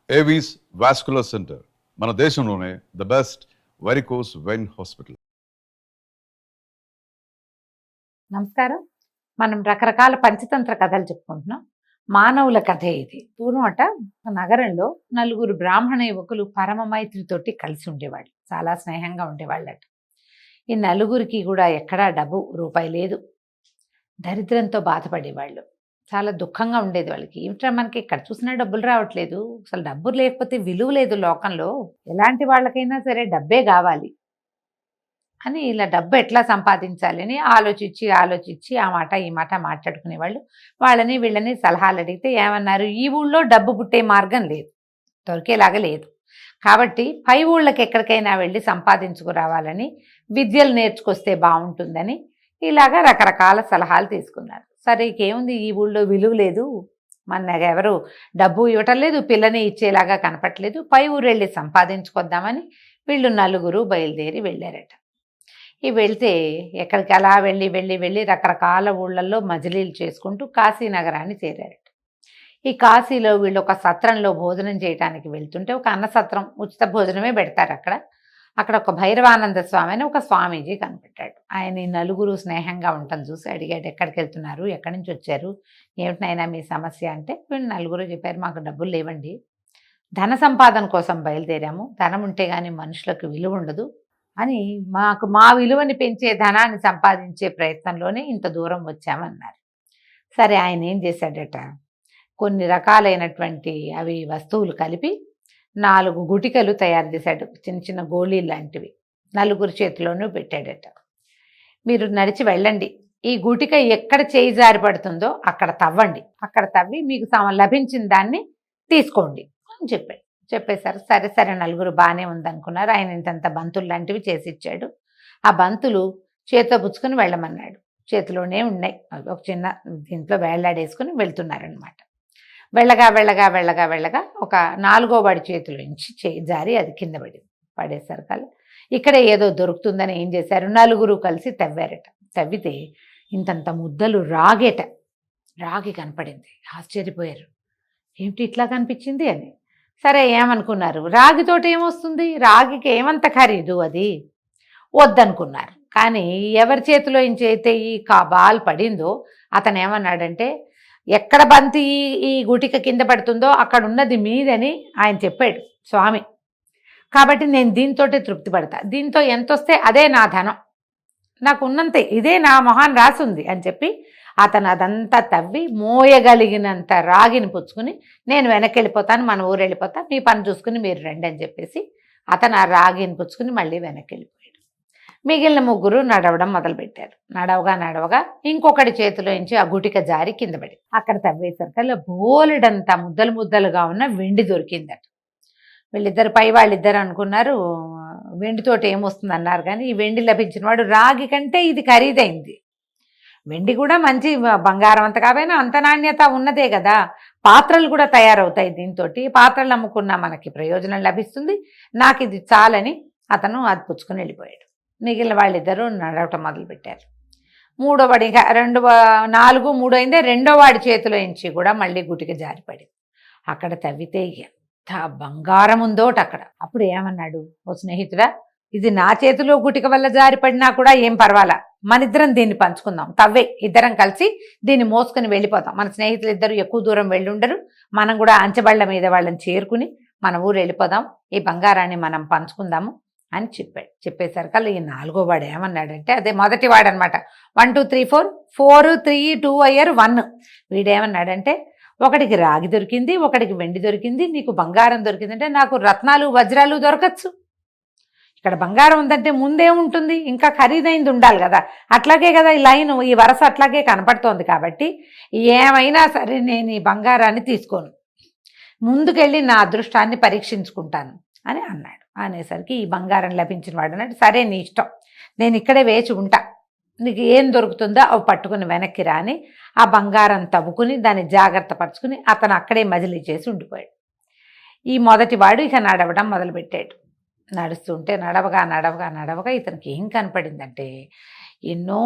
Avis vascular centre మన దేశంలోనే the best varicose vein hospital. నమస్కారం. మనం రకరకాల పంచతంత్ర కథలు చెప్పుకుంటున్నాం. మానవుల కథే ఇది. పూర్వమట నగరంలో నలుగురు బ్రాహ్మణ యువకులు పరమ మైత్రితోటి కలిసి ఉండేవాళ్ళు. చాలా స్నేహంగా ఉండేవాళ్ళట. ఈ నలుగురికి కూడా ఎక్కడా డబ్బు రూపాయి లేదు. దరిద్రంతో బాధపడేవాళ్ళు. చాలా దుఃఖంగా ఉండేది వాళ్ళకి. ఏమిట్రా మనకి ఇక్కడ చూసినా డబ్బులు రావట్లేదు, అసలు డబ్బులు లేకపోతే విలువ లేదు లోకంలో, ఎలాంటి వాళ్ళకైనా సరే డబ్బే కావాలి అని ఇలా డబ్బు ఎట్లా సంపాదించాలని ఆలోచించి ఆ మాట ఈ మాట మాట్లాడుకునేవాళ్ళు. వాళ్ళని వీళ్ళని సలహాలు అడిగితే ఏమన్నారు, ఈ ఊళ్ళో డబ్బు పుట్టే మార్గం లేదు, దొరికేలాగా లేదు, కాబట్టి పై ఊళ్ళకి ఎక్కడికైనా వెళ్ళి సంపాదించుకురావాలని, విద్యలు నేర్చుకొస్తే బాగుంటుందని ఇలాగా రకరకాల సలహాలు తీసుకున్నారు. సరే ఇంకేముంది, ఈ ఊళ్ళో విలువ లేదు, మన ఎవరు డబ్బు ఇవ్వటం లేదు, పిల్లని ఇచ్చేలాగా కనపట్లేదు, పై ఊరు వెళ్ళి సంపాదించుకొద్దామని వీళ్ళు నలుగురు బయలుదేరి వెళ్ళారట. ఈ వెళ్తే ఎక్కడికి అలా వెళ్ళి రకరకాల ఊళ్ళల్లో మజిలీలు చేసుకుంటూ కాశీ నగరాన్ని చేరారట. ఈ కాశీలో వీళ్ళు ఒక సత్రంలో భోజనం చేయడానికి వెళ్తుంటే, ఒక అన్న సత్రం, ఉచిత భోజనమే పెడతారు అక్కడ ఒక భైరవానంద స్వామి అని ఒక స్వామీజీ కనిపెట్టాడు. ఆయన ఈ నలుగురు స్నేహంగా ఉండటం చూసి అడిగాడు, ఎక్కడికి వెళ్తున్నారు, ఎక్కడి నుంచి వచ్చారు, ఏమిటైనా మీ సమస్య అంటే వీళ్ళు నలుగురు చెప్పారు, మాకు డబ్బులు లేవండి, ధన సంపాదన కోసం బయలుదేరాము, ధనం ఉంటే కానీ మనుషులకు విలువ ఉండదు అని, మా విలువని పెంచే ధనాన్ని సంపాదించే ప్రయత్నంలోనే ఇంత దూరం వచ్చామన్నారు. సరే ఆయన ఏం చేశాడట, కొన్ని రకాలైనటువంటి అవి వస్తువులు కలిపి 4 గుటికలు తయారు చేశాడు, చిన్న చిన్న గోళీలు లాంటివి, నలుగురు చేతిలోనూ పెట్టాడట. మీరు నడిచి వెళ్ళండి, ఈ గుటిక ఎక్కడ చేయి జారి పడుతుందో అక్కడ తవ్వండి, అక్కడ తవ్వి మీకు లభించిన దాన్ని తీసుకోండి అని చెప్పేశారు. సరే నలుగురు బాగానే ఉందనుకున్నారు. ఆయన ఇంతంత బంతులు లాంటివి చేసి ఇచ్చాడు. ఆ బంతులు చేతితో పుచ్చుకొని వెళ్ళమన్నాడు. చేతిలోనే ఉన్నాయి, ఒక చిన్న దీంట్లో వేళ్లాడేసుకుని వెళ్తున్నారనమాట. వెళ్ళగా ఒక 4వ వాడి చేతిలో నుంచి చేయి జారి అది కింద పడేసరికి ఇక్కడ ఏదో దొరుకుతుందని ఏం చేశారు, నలుగురు కలిసి తవ్వారట. తవ్వితే ఇంతంత ముద్దలు రాగి కనపడింది. ఆశ్చర్యపోయారు, ఏమిటి ఇట్లా కనిపించింది అని. సరే ఏమనుకున్నారు, రాగితోటి ఏమొస్తుంది, రాగికి ఏమంత ఖరీదు, అది వద్దనుకున్నారు. కానీ ఎవరి చేతిలో అయితే ఈ బాల్ పడిందో అతను ఏమన్నాడంటే, ఎక్కడ బంతి ఈ గుటిక కింద పడుతుందో అక్కడ ఉన్నది మీదని ఆయన చెప్పాడు స్వామి, కాబట్టి నేను దీంతోటే తృప్తి పడతా, దీంతో ఎంత వస్తే అదే నా ధనం, నాకు ఉన్నంతే, ఇదే నా మొహాన్ రాసుంది అని చెప్పి అతను అదంతా తవ్వి మోయగలిగినంత రాగిని పుచ్చుకుని, నేను వెనక్కి వెళ్ళిపోతాను, మన ఊరు వెళ్ళిపోతా, మీ పని చూసుకుని మీరు రండి అని చెప్పేసి అతను ఆ రాగిని పుచ్చుకుని మళ్ళీ వెనక్కి వెళ్ళిపోయాడు. మిగిలిన ముగ్గురు నడవడం మొదలుపెట్టారు. నడవగా ఇంకొకటి చేతిలో నుంచి ఆ గుటిక జారి కింద పడి, అక్కడ తవ్వేసరికల్లా బోలెడంతా ముద్దలుగా ఉన్న వెండి దొరికిందట. వీళ్ళిద్దరు పై వాళ్ళిద్దరు అనుకున్నారు వెండితోటి ఏమొస్తుంది అన్నారు, కానీ ఈ వెండి లభించిన వాడు, రాగి కంటే ఇది ఖరీదైంది, వెండి కూడా మంచి బంగారం అంత కాకపోయినా అంత నాణ్యత ఉన్నదే కదా, పాత్రలు కూడా తయారవుతాయి దీంతో, పాత్రలు అమ్ముకున్నా మనకి ప్రయోజనం లభిస్తుంది, నాకు ఇది చాలని అతను అది పుచ్చుకొని వెళ్ళిపోయాడు. మిగిలిన వాళ్ళిద్దరూ నడవటం మొదలుపెట్టారు. 3వ వాడి 4, 3 అయిందే, 2వ వాడి చేతిలో నుంచి కూడా మళ్ళీ గుటిక జారిపడింది. అక్కడ తవ్వితే ఎంత బంగారం ఉందోట అక్కడ. అప్పుడు ఏమన్నాడు, ఓ స్నేహితుడా, ఇది నా చేతిలో గుటిక వల్ల జారిపడినా కూడా ఏం పర్వాలా, మనిద్దరం దీన్ని పంచుకుందాం, తవ్వే, ఇద్దరం కలిసి దీన్ని మోసుకొని వెళ్ళిపోతాం, మన స్నేహితులు ఇద్దరు ఎక్కువ దూరం వెళ్ళి ఉండరు, మనం కూడా అంచెబళ్ళ మీద వాళ్ళని చేరుకుని మన ఊరు వెళ్ళిపోదాం, ఈ బంగారాన్ని మనం పంచుకుందాము అని చెప్పేసరికి ఈ 4వ వాడు ఏమన్నాడంటే, అదే మొదటి వాడు అనమాట, 1 2 3 4 4 3 2 అయ్యారు 1. వీడేమన్నాడంటే, ఒకడికి రాగి దొరికింది, ఒకడికి వెండి దొరికింది, నీకు బంగారం దొరికిందంటే నాకు రత్నాలు వజ్రాలు దొరకచ్చు, ఇక్కడ బంగారం ఉందంటే ముందేముంటుంది, ఇంకా ఖరీదైంది ఉండాలి కదా, అట్లాగే కదా ఈ లైన్, ఈ వరస అట్లాగే కనపడుతోంది, కాబట్టి ఏమైనా సరే నేను ఈ బంగారాన్ని తీసుకోను, ముందుకెళ్ళి నా అదృష్టాన్ని పరీక్షించుకుంటాను అని అన్నాడు. అనేసరికి ఈ బంగారం లభించిన వాడు అన్నట్టు, సరే నీ ఇష్టం, నేను ఇక్కడే వేచి ఉంటా, నీకు ఏం దొరుకుతుందో అవి పట్టుకుని వెనక్కి రాని ఆ బంగారం తవ్వుకుని దాన్ని జాగ్రత్త పరుచుకుని అతను అక్కడే మజిలీ చేసి ఉండిపోయాడు. ఈ మొదటి వాడు ఇక నడవడం మొదలుపెట్టాడు. నడుస్తుంటే నడవగా ఇతనికి ఏం కనపడిందంటే, ఎన్నో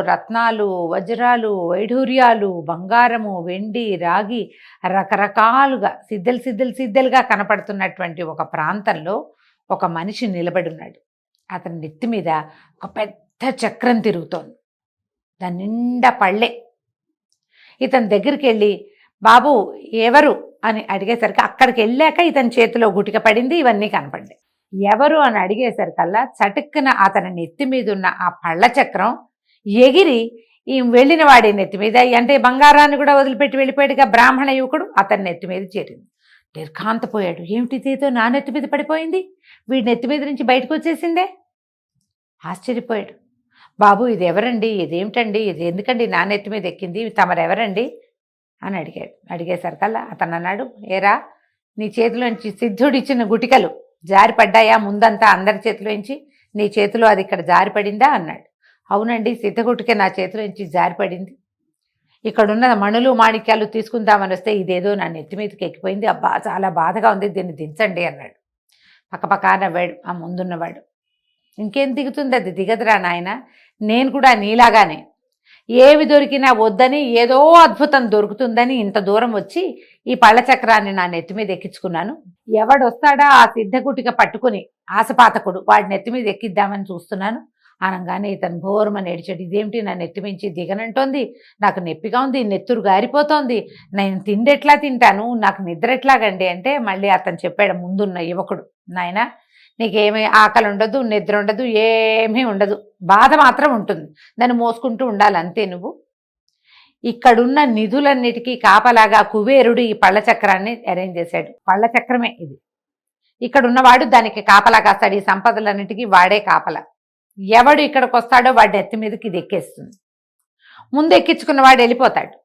రత్నాలు, వజ్రాలు, వైఢూర్యాలు, బంగారము, వెండి, రాగి రకరకాలుగా సిద్ధలుగా కనపడుతున్నటువంటి ఒక ప్రాంతంలో ఒక మనిషి నిలబడి ఉన్నాడు. అతని నెత్తి మీద ఒక పెద్ద చక్రం తిరుగుతోంది. దాని నిండా పళ్ళే. ఇతని దగ్గరికి వెళ్ళి బాబు ఎవరు అని అడిగేసరికి అక్కడికి వెళ్ళాక ఇతని చేతిలో గుటిక పడింది, ఇవన్నీ కనపడ్డాయి. ఎవరు అని అడిగేసరికల్లా చటుక్కున అతని నెత్తి మీద ఉన్న ఆ పళ్ళ చక్రం ఎగిరి ఈ వెళ్ళిన వాడి నెత్తి మీద, అంటే బంగారాన్ని కూడా వదిలిపెట్టి వెళ్ళిపోయాడుగా బ్రాహ్మణ యువకుడు, అతని నెత్తి మీద చేరింది. నిర్ఘాంతపోయాడు. ఏమిటిదేదో నా నెత్తి మీద పడిపోయింది, వీడి నెత్తి మీద నుంచి బయటకు వచ్చేసిందే. ఆశ్చర్యపోయాడు. బాబు ఇది ఎవరండి, ఇదేమిటండి, ఇది ఎందుకండి నా నెత్తి మీద ఎక్కింది, తమరెవరండి అని అడిగాడు. అడిగేసరికల్లా అతను అన్నాడు, ఏరా నీ చేతిలోంచి సిద్ధుడిచ్చిన గుటికలు జారిపడ్డాయా ముందంతా అందరి చేతిలోంచి, నీ చేతిలో అది ఇక్కడ జారిపడిందా అన్నాడు. అవునండి, సిద్ధగుటికే నా చేతిలోంచి జారిపడింది. ఇక్కడున్న మణులు మాణిక్యాలు తీసుకుందామని వస్తే ఇదేదో నా నెత్తి మీదకి ఎక్కిపోయింది, అబ్బా చాలా బాధగా ఉంది, దీన్ని దించండి అన్నాడు. పక్కపక్క నవ్వాడు ఆ ముందున్నవాడు. ఇంకేం దిగుతుంది, అది దిగదురా నాయన, నేను కూడా నీలాగానే ఏవి దొరికినా వద్దని ఏదో అద్భుతం దొరుకుతుందని ఇంత దూరం వచ్చి ఈ పళ్ళ చక్రాన్ని నా నెత్తి మీద ఎక్కించుకున్నాను. ఎవడొస్తాడా ఆ సిద్ధగుటిక పట్టుకుని ఆశపాతకుడు వాడి నెత్తి మీద ఎక్కిద్దామని చూస్తున్నాను అనగానే ఇతను ఘోరమని ఏడ్చాడు. ఇదేమిటి నా నెత్తి మించి దిగనంటోంది, నాకు నొప్పిగా ఉంది, నెత్తురు గారిపోతోంది, నేను తిండి ఎట్లా తింటాను, నాకు నిద్ర ఎట్లాగండి అంటే మళ్ళీ అతను చెప్పాడు ముందున్న యువకుడు, నాయన నీకేమీ ఆకలి ఉండదు, నిద్ర ఉండదు, ఏమీ ఉండదు, బాధ మాత్రం ఉంటుంది, దాన్ని మోసుకుంటూ ఉండాలి అంతే. నువ్వు ఇక్కడున్న నిధులన్నిటికీ కాపలాగా కుబేరుడు ఈ పళ్ళ చక్రాన్ని అరేంజ్ చేశాడు. పళ్ళ చక్రమే ఇది. ఇక్కడున్నవాడు దానికి కాపలా కాస్తాడు, ఈ సంపదలన్నిటికీ వాడే కాపలా. ఎవడు ఇక్కడికి వస్తాడో వాడి నెత్తి మీదకి ఇది ఎక్కేస్తుంది. ముందు ఎక్కించుకున్నవాడు వెళ్ళిపోతాడు,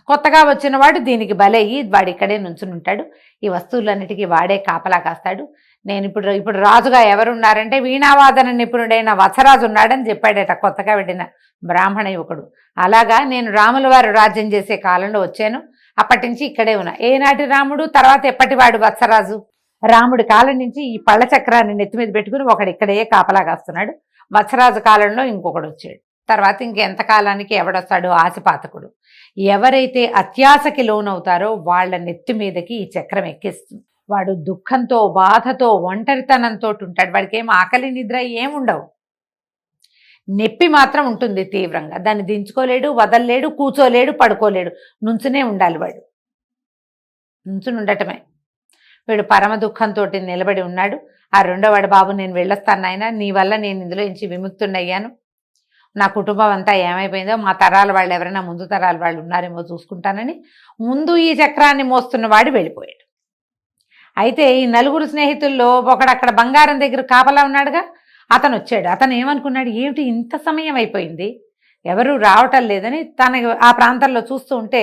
కొత్తగా వచ్చినవాడు దీనికి బలయ్యి వాడు ఇక్కడే నుంచుని ఉంటాడు, ఈ వస్తువులన్నిటికీ వాడే కాపలా కాస్తాడు. నేను ఇప్పుడు రాజుగా ఎవరున్నారంటే వీణావాదన నిపుణుడైన వత్సరాజు ఉన్నాడని చెప్పాడట కొత్తగా వెళ్ళిన బ్రాహ్మణ యువకుడు. అలాగా నేను రాముల వారు రాజ్యం చేసే కాలంలో వచ్చాను, అప్పటి నుంచి ఇక్కడే ఉన్నా. ఏనాటి రాముడు, తర్వాత ఎప్పటివాడు వత్సరాజు. రాముడి కాలం నుంచి ఈ పళ్ళ చక్రాన్ని నెత్తి మీద పెట్టుకుని ఒకడు ఇక్కడే కాపలా కాస్తున్నాడు. వత్సరాజు కాలంలో ఇంకొకడు వచ్చాడు. తర్వాత ఇంకెంత కాలానికి ఎవడొస్తాడో ఆశపాతకుడు. ఎవరైతే అత్యాశకి లోనవుతారో వాళ్ళ నెత్తి మీదకి ఈ చక్రం ఎక్కిస్తుంది. వాడు దుఃఖంతో, బాధతో, ఒంటరితనంతో ఉంటాడు. వాడికి ఏం ఆకలి నిద్ర ఏముండవు, నొప్పి మాత్రం ఉంటుంది తీవ్రంగా. దాన్ని దించుకోలేడు, వదలలేడు, కూర్చోలేడు, పడుకోలేడు, నుంచునే ఉండాలి. వాడు నుంచుని ఉండటమే. వీడు పరమ దుఃఖంతో నిలబడి ఉన్నాడు. ఆ రెండోవాడు, బాబు నేను వెళ్ళొస్తాను నాయన, నీ వల్ల నేను ఇందులో నుంచి విముక్తున్నయ్యాను, నా కుటుంబం అంతా ఏమైపోయిందో, మా తరాల వాళ్ళు ఎవరైనా ముందు తరాల వాళ్ళు ఉన్నారేమో చూసుకుంటానని ముందు ఈ చక్రాన్ని మోస్తున్నవాడు వెళ్ళిపోయాడు. అయితే ఈ నలుగురు స్నేహితుల్లో ఒకడు అక్కడ బంగారం దగ్గర కాపలా ఉన్నాడుగా, అతను వచ్చాడు. అతను ఏమనుకున్నాడు, ఏమిటి ఇంత సమయం అయిపోయింది, ఎవరు రావటం లేదని తన ఆ ప్రాంతంలో చూస్తూ ఉంటే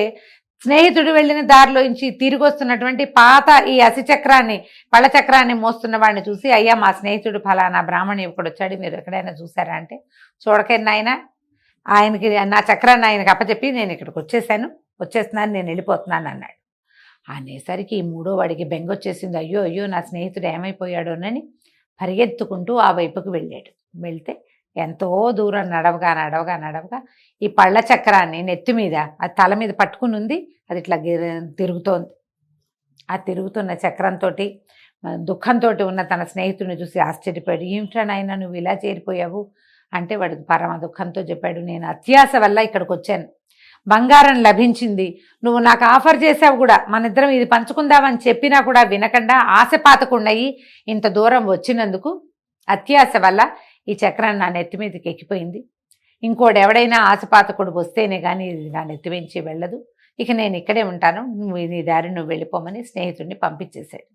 స్నేహితుడు వెళ్ళిన దారిలోంచి తిరిగి వస్తున్నటువంటి పాత ఈ అసిచక్రాన్ని, పళ్ళ చక్రాన్ని మోస్తున్న వాడిని చూసి, అయ్యా మా స్నేహితుడు ఫలానా బ్రాహ్మణ యువకుడు వచ్చాడు, మీరు ఎక్కడైనా చూసారా అంటే, చూడకండి ఆయన, ఆయనకి నా చక్రాన్ని ఆయనకి అప్పచెప్పి నేను ఇక్కడికి వచ్చేస్తున్నాను, నేను వెళ్ళిపోతున్నాను అన్నాడు. అనేసరికి ఈ మూడో వాడికి బెంగొచ్చేసింది. అయ్యో అయ్యో నా స్నేహితుడు ఏమైపోయాడోనని పరిగెత్తుకుంటూ ఆ వైపుకు వెళ్ళాడు. వెళ్తే ఎంతో దూరం నడవగా ఈ పళ్ళ చక్రాన్ని నెత్తి మీద, అది తల మీద పట్టుకుని ఉంది, అది ఇట్లా తిరుగుతోంది. ఆ తిరుగుతున్న చక్రంతో దుఃఖంతో ఉన్న తన స్నేహితుడిని చూసి ఆశ్చర్యపోయాడు. ఏమిట్రా నాయనా నువ్వు ఇలా చేరిపోయావు అంటే వాడు పరమ దుఃఖంతో చెప్పాడు, నేను అత్యాశ వల్ల ఇక్కడికి వచ్చాను, బంగారం లభించింది, నువ్వు నాకు ఆఫర్ చేసావు కూడా, మన ఇద్దరం ఇది పంచుకుందామని చెప్పినా కూడా వినకుండా ఆశపాతకుండయి ఇంత దూరం వచ్చినందుకు అత్యాశ వల్ల ఈ చక్రాన్ని నా నెత్తి మీదకి ఎక్కిపోయింది. ఇంకోటి ఎవడైనా ఆశపాతకుడు వస్తేనే కానీ ఇది నా నెత్తి మించి వెళ్ళదు, ఇక నేను ఇక్కడే ఉంటాను, నువ్వు నీ దారి నువ్వు వెళ్ళిపోమని స్నేహితుడిని పంపించేశాడు.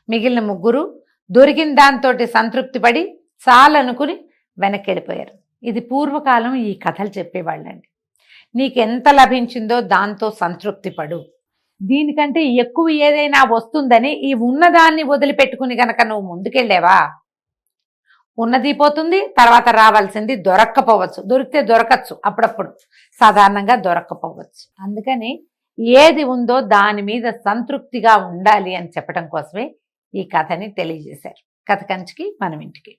మిగిలిన ముగ్గురు దొరికిన దాంతో సంతృప్తి పడి చాలనుకుని వెనక్కి వెళ్ళిపోయారు. ఇది పూర్వకాలం ఈ కథలు చెప్పేవాళ్ళండి. నీకెంత లభించిందో దాంతో సంతృప్తి పడు, దీనికంటే ఎక్కువ ఏదైనా వస్తుందని ఈ ఉన్నదాన్ని వదిలిపెట్టుకుని గనక నువ్వు ముందుకెళ్ళావా, ఉన్నది పోతుంది, తర్వాత రావాల్సింది దొరక్కపోవచ్చు, దొరికితే దొరకచ్చు, అప్పుడప్పుడు సాధారణంగా దొరక్కపోవచ్చు. అందుకని ఏది ఉందో దాని మీద సంతృప్తిగా ఉండాలి అని చెప్పడం కోసమే ఈ కథని తెలియజేశారు. కథ కంచికి మనం ఇంటికి.